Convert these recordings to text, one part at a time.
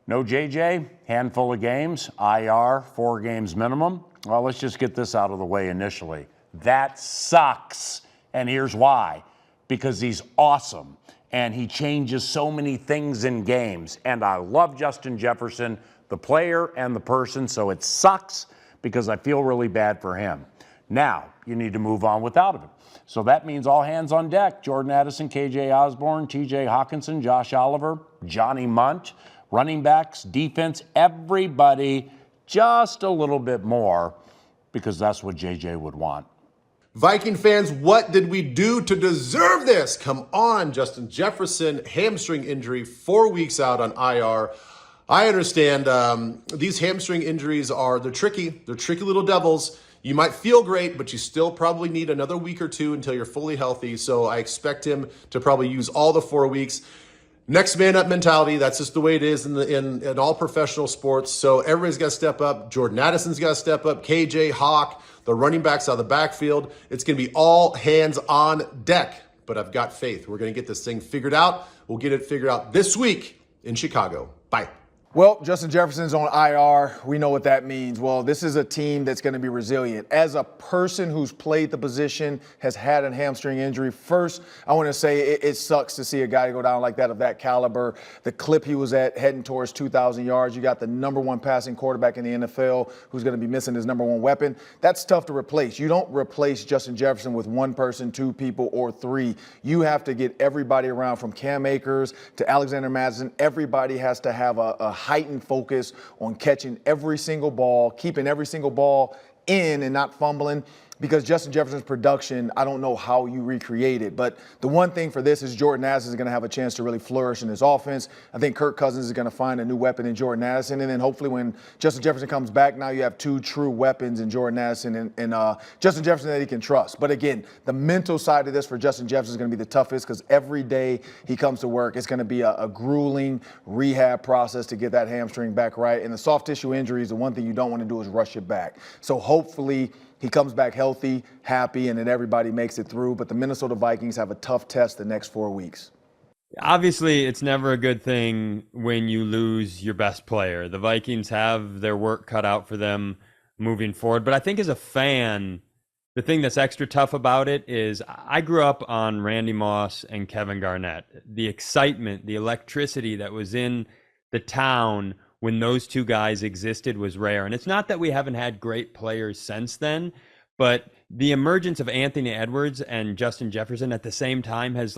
No JJ, handful of games, IR, 4 games minimum. Well, let's just get this out of the way initially. That sucks. And here's why. Because he's awesome. And he changes so many things in games. And I love Justin Jefferson, the player and the person, so it sucks because I feel really bad for him. Now, you need to move on without him. So that means all hands on deck. Jordan Addison, KJ Osborne, TJ Hawkinson, Josh Oliver, Johnny Munt, running backs, defense, everybody just a little bit more because that's what JJ would want. Viking fans, what did we do to deserve this? Come on, Justin Jefferson, hamstring injury, 4 weeks out on IR. I understand these hamstring injuries they're tricky. They're tricky little devils. You might feel great, but you still probably need another week or two until you're fully healthy. So I expect him to probably use all the 4 weeks. Next man up mentality. That's just the way it is in all professional sports. So everybody's got to step up. Jordan Addison's got to step up. KJ, Hawk, the running backs out of the backfield. It's going to be all hands on deck. But I've got faith. We're going to get this thing figured out. We'll get it figured out this week in Chicago. Bye. Well, Justin Jefferson's on IR. We know what that means. Well, this is a team that's going to be resilient. As a person who's played the position, has had a hamstring injury, first, I want to say it sucks to see a guy go down like that of that caliber. The clip he was at heading towards 2,000 yards. You got the number 1 passing quarterback in the NFL who's going to be missing his number 1 weapon. That's tough to replace. You don't replace Justin Jefferson with 1 person, 2 people, or 3. You have to get everybody around from Cam Akers to Alexander Madison. Everybody has to have a heightened focus on catching every single ball, keeping every single ball in and not fumbling. Because Justin Jefferson's production, I don't know how you recreate it. But the one thing for this is Jordan Addison is going to have a chance to really flourish in his offense. I think Kirk Cousins is going to find a new weapon in Jordan Addison. And then hopefully when Justin Jefferson comes back, now you have 2 true weapons in Jordan Addison and Justin Jefferson that he can trust. But again, the mental side of this for Justin Jefferson is going to be the toughest because every day he comes to work, it's going to be a grueling rehab process to get that hamstring back right. And the soft tissue injuries, the one thing you don't want to do is rush it back. So hopefully he comes back healthy, happy, and then everybody makes it through. But the Minnesota Vikings have a tough test the next 4 weeks. Obviously, it's never a good thing when you lose your best player. The Vikings have their work cut out for them moving forward. But I think as a fan, the thing that's extra tough about it is I grew up on Randy Moss and Kevin Garnett. The excitement, the electricity that was in the town when those 2 guys existed was rare. And it's not that we haven't had great players since then, but the emergence of Anthony Edwards and Justin Jefferson at the same time has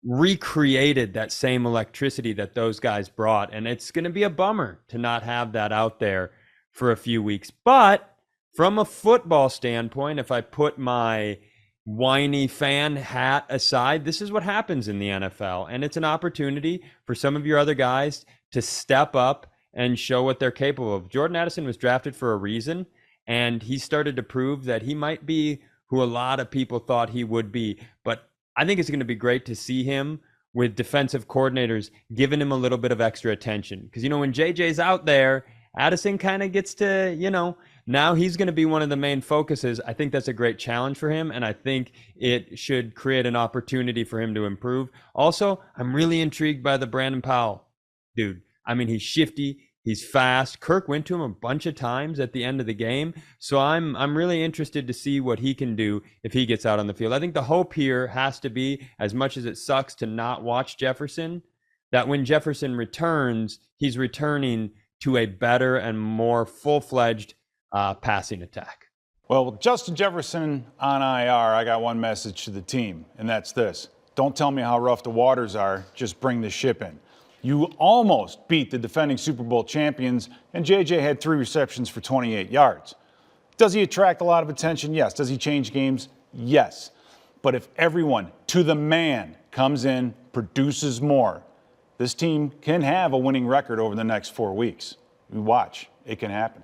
recreated that same electricity that those guys brought. And it's going to be a bummer to not have that out there for a few weeks. But from a football standpoint, if I put my whiny fan hat aside, this is what happens in the NFL. And it's an opportunity for some of your other guys to step up and show what they're capable of. Jordan Addison was drafted for a reason, and he started to prove that he might be who a lot of people thought he would be. But I think it's going to be great to see him with defensive coordinators giving him a little bit of extra attention. Because, when JJ's out there, Addison kind of gets to, now he's going to be one of the main focuses. I think that's a great challenge for him, and I think it should create an opportunity for him to improve. Also, I'm really intrigued by the Brandon Powell dude. He's shifty. He's fast. Kirk went to him a bunch of times at the end of the game. So I'm really interested to see what he can do if he gets out on the field. I think the hope here has to be, as much as it sucks to not watch Jefferson, that when Jefferson returns, he's returning to a better and more full-fledged passing attack. Well, with Justin Jefferson on IR, I got one message to the team, and that's this. Don't tell me how rough the waters are. Just bring the ship in. You almost beat the defending Super Bowl champions, and JJ had 3 receptions for 28 yards. Does he attract a lot of attention? Yes. Does he change games? Yes. But if everyone, to the man, comes in, produces more, this team can have a winning record over the next 4 weeks. We watch. It can happen.